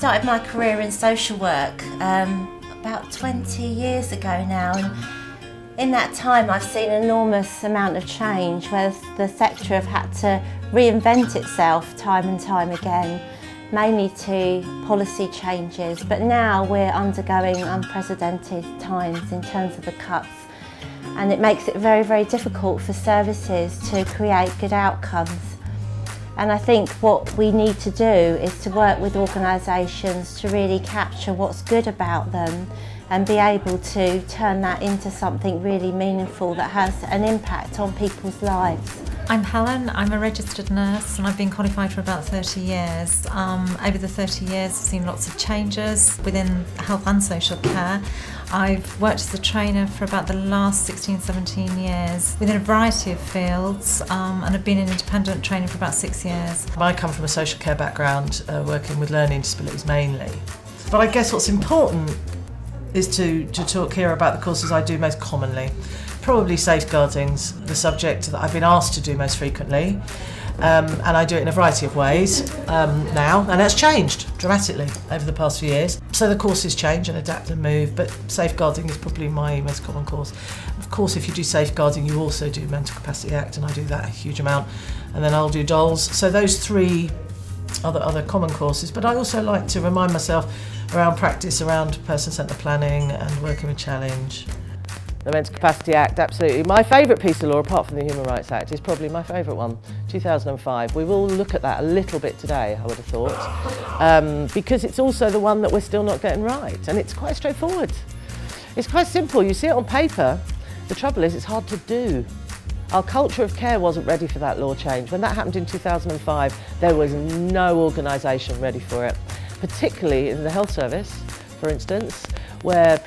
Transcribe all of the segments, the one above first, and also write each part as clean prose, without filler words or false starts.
started my career in social work about 20 years ago now, and in that time I've seen an enormous amount of change where the sector have had to reinvent itself time and time again, mainly to policy changes, but now we're undergoing unprecedented times in terms of the cuts, and it makes it very, very difficult for services to create good outcomes. And I think what we need to do is to work with organisations to really capture what's good about them and be able to turn that into something really meaningful that has an impact on people's lives. I'm Helen, I'm a registered nurse and I've been qualified for about 30 years. Over the 30 years I've seen lots of changes within health and social care. I've worked as a trainer for about the last 16-17 years within a variety of fields and I've been in independent training for about 6 years. I come from a social care background, working with learning disabilities mainly. But I guess what's important is to talk here about the courses I do most commonly. Probably safeguarding's the subject that I've been asked to do most frequently, and I do it in a variety of ways now, and that's changed dramatically over the past few years. So the courses change and adapt and move, but safeguarding is probably my most common course. Of course, if you do safeguarding, you also do Mental Capacity Act, and I do that a huge amount, and then I'll do DOLS. So those three other common courses, but I also like to remind myself around practice, around person-centred planning and working with challenge. The Mental Capacity Act, absolutely. My favourite piece of law, apart from the Human Rights Act, is probably my favourite one, 2005. We will look at that a little bit today, I would have thought, because it's also the one that we're still not getting right, and it's quite straightforward. It's quite simple. You see it on paper. The trouble is it's hard to do. Our culture of care wasn't ready for that law change. When that happened in 2005, there was no organisation ready for it, particularly in the health service, for instance, where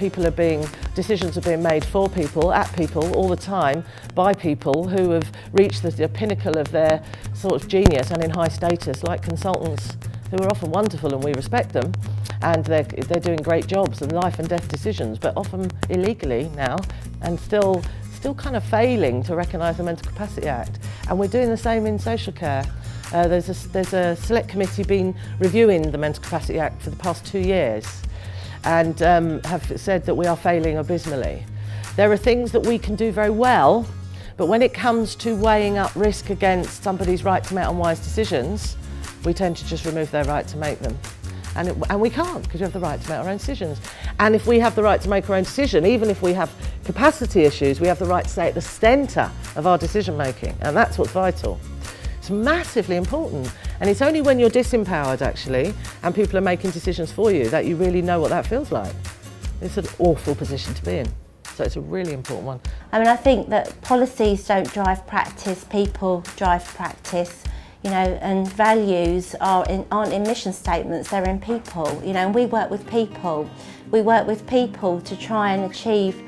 decisions are being made for people, at people, all the time, by people who have reached the pinnacle of their sort of genius and in high status, like consultants, who are often wonderful and we respect them, and they're doing great jobs and life and death decisions, but often illegally now, and still kind of failing to recognise the Mental Capacity Act. And we're doing the same in social care. There's a select committee been reviewing the Mental Capacity Act for the past 2 years, and have said that we are failing abysmally. There are things that we can do very well, but when it comes to weighing up risk against somebody's right to make unwise decisions, we tend to just remove their right to make them. And we can't, because we have the right to make our own decisions. And if we have the right to make our own decision, even if we have capacity issues, we have the right to stay at the centre of our decision making, and that's what's vital. It's massively important, and it's only when you're disempowered actually and people are making decisions for you that you really know what that feels like. It's an awful position to be in, so it's a really important one. I mean, I think that policies don't drive practice, people drive practice, you know, and values aren't in mission statements, they're in people, you know, and we work with people. We work with people to try and achieve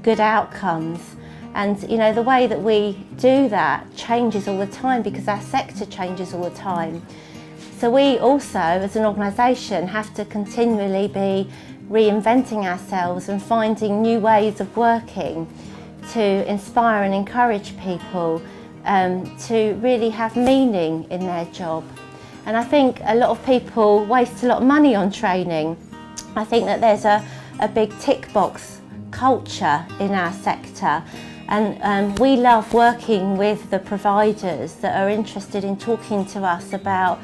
good outcomes. And you know, the way that we do that changes all the time because our sector changes all the time. So we also, as an organisation, have to continually be reinventing ourselves and finding new ways of working to inspire and encourage people to really have meaning in their job. And I think a lot of people waste a lot of money on training. I think that there's a big tick box culture in our sector. And we love working with the providers that are interested in talking to us about,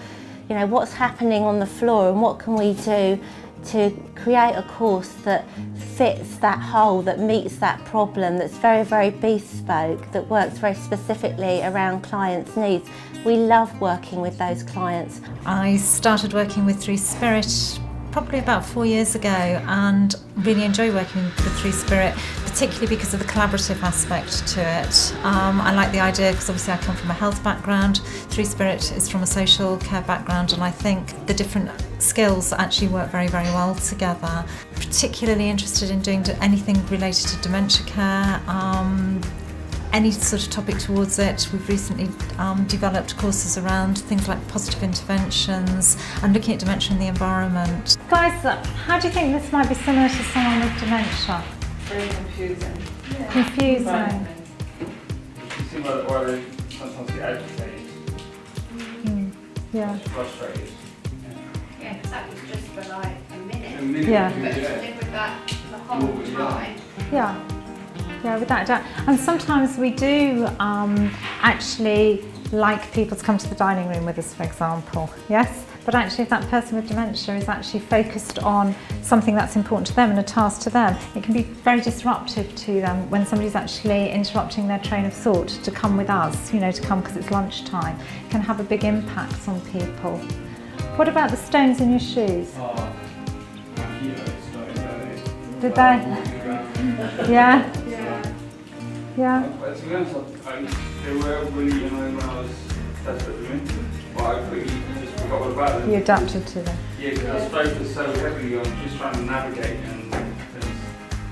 you know, what's happening on the floor and what can we do to create a course that fits that hole, that meets that problem, that's very, very bespoke, that works very specifically around clients' needs. We love working with those clients. I started working with Three Spirit probably about 4 years ago and really enjoy working with Three Spirit, particularly because of the collaborative aspect to it. I like the idea because obviously I come from a health background, Three Spirit is from a social care background, and I think the different skills actually work very, very well together. Particularly interested in doing anything related to dementia care, any sort of topic towards it. We've recently developed courses around things like positive interventions and looking at dementia in the environment. Guys, how do you think this might be similar to someone with dementia? Very confusing. Yeah. Confusing. You seem or sometimes get agitated. Yeah. Frustrated. Yeah, because that was just for like a minute. Yeah. But to live with that the whole time. Yeah, without a doubt. And sometimes we do actually like people to come to the dining room with us, for example, yes? But actually if that person with dementia is actually focused on something that's important to them and a task to them, it can be very disruptive to them when somebody's actually interrupting their train of thought to come with us, to come because it's lunchtime. It can have a big impact on people. What about the stones in your shoes? Did they? Yeah? Yeah. But to be honest, they were really annoying when I was desperate to me. But I pretty just forgot all about them. You adapted to them. Yeah, because I was focused so heavily on just trying to navigate and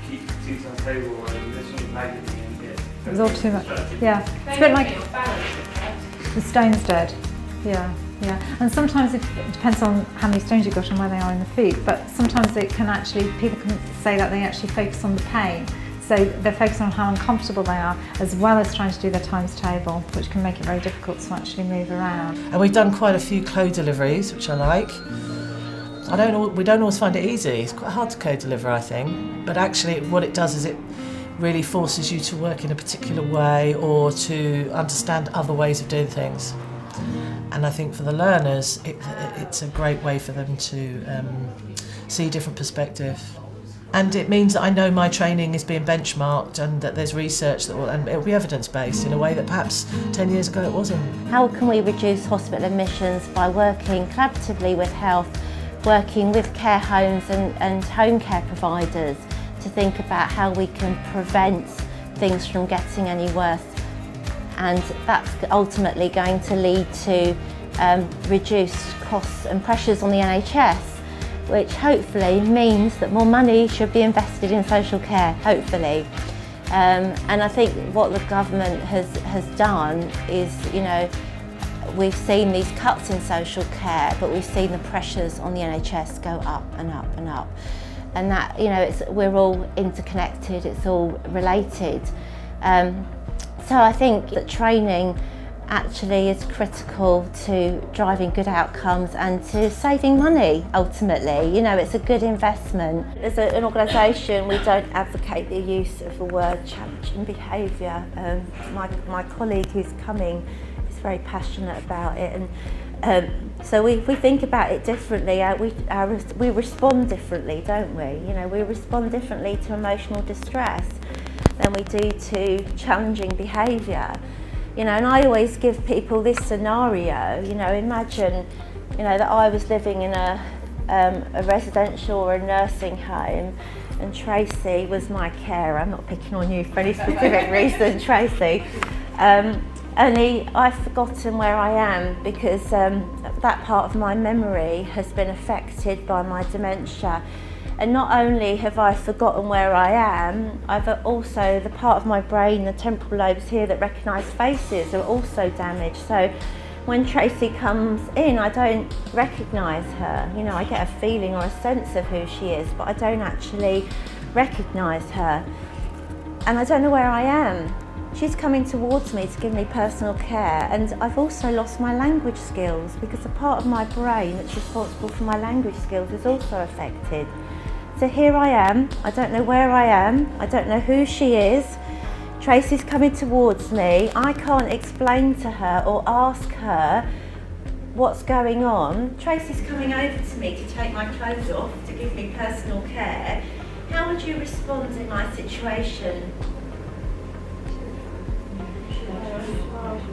keep seats on the table and this one's lagging me and It was all too much. Yeah. It's a bit like the stone's dead. Yeah. And sometimes it depends on how many stones you've got and where they are in the feet, but sometimes it can actually, people can say that they actually focus on the pain. So they're focusing on how uncomfortable they are, as well as trying to do their times table, which can make it very difficult to actually move around. And we've done quite a few co-deliveries, which I like. We don't always find it easy. It's quite hard to co-deliver, I think. But actually what it does is it really forces you to work in a particular way or to understand other ways of doing things. And I think for the learners, it's a great way for them to see a different perspective. And it means that I know my training is being benchmarked and that there's research and it'll be evidence-based in a way that perhaps 10 years ago it wasn't. How can we reduce hospital admissions? By working collaboratively with health, working with care homes and home care providers to think about how we can prevent things from getting any worse. And that's ultimately going to lead to reduced costs and pressures on the NHS, which hopefully means that more money should be invested in social care, hopefully. And I think what the government has done is, we've seen these cuts in social care, but we've seen the pressures on the NHS go up and up and up. And that, we're all interconnected, it's all related. So I think that training actually is critical to driving good outcomes and to saving money ultimately. It's a good investment. As an organisation, we don't advocate the use of the word challenging behaviour. My colleague who's coming is very passionate about it, and so we think about it differently. We respond differently, don't we? We respond differently to emotional distress than we do to challenging behaviour. And I always give people this scenario, imagine, that I was living in a residential or a nursing home and Tracy was my carer. I'm not picking on you for any specific reason, Tracy. Only I've forgotten where I am because that part of my memory has been affected by my dementia. And not only have I forgotten where I am, I've also, the part of my brain, the temporal lobes here that recognise faces are also damaged. So when Tracy comes in, I don't recognise her. I get a feeling or a sense of who she is, but I don't actually recognise her. And I don't know where I am. She's coming towards me to give me personal care, and I've also lost my language skills because the part of my brain that's responsible for my language skills is also affected. So here I am, I don't know where I am, I don't know who she is. Tracy's coming towards me, I can't explain to her or ask her what's going on. Tracy's coming over to me to take my clothes off, to give me personal care. How would you respond in my situation?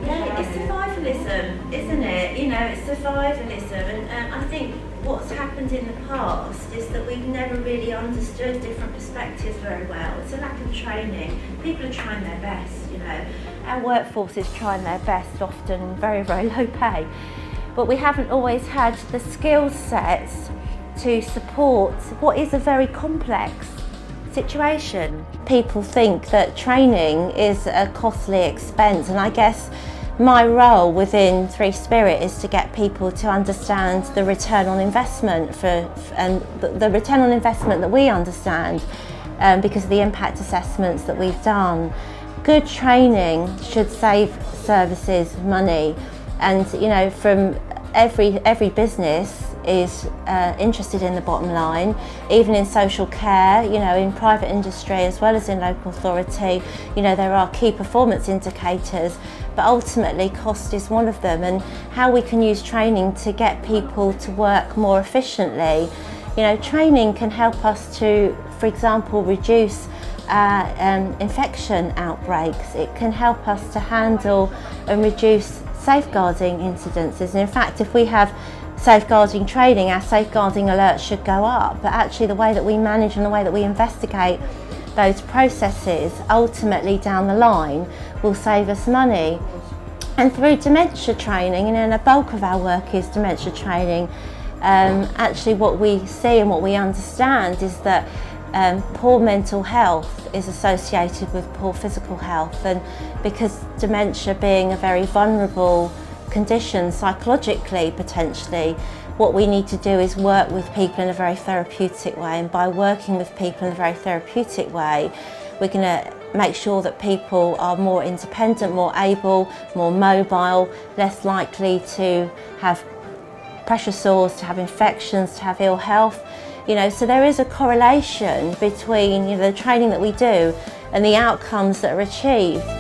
Yeah, it's survivalism, isn't it? It's survivalism, and I think what's happened in the past is that we've never really understood different perspectives very well. It's a lack of training. People are trying their best, Our workforce is trying their best, often very, very low pay. But we haven't always had the skill sets to support what is a very complex situation. People think that training is a costly expense, and I guess my role within Three Spirit is to get people to understand the return on investment and the return on investment that we understand because of the impact assessments that we've done. Good training should save services money, and from every business is interested in the bottom line, even in social care, you know, in private industry as well as in local authority. You know, there are key performance indicators, but ultimately cost is one of them, and how we can use training to get people to work more efficiently. You know, training can help us to, for example, reduce infection outbreaks. It can help us to handle and reduce safeguarding incidences. And in fact, if we have safeguarding training, our safeguarding alerts should go up, but actually the way that we manage and the way that we investigate those processes ultimately down the line will save us money. And through dementia training, and a bulk of our work is dementia training, actually what we see and what we understand is that poor mental health is associated with poor physical health, and because dementia being a very vulnerable condition psychologically potentially, what we need to do is work with people in a very therapeutic way, and by working with people in a very therapeutic way we're going to make sure that people are more independent, more able, more mobile, less likely to have pressure sores, to have infections, to have ill health. You know, so there is a correlation between, you know, the training that we do and the outcomes that are achieved.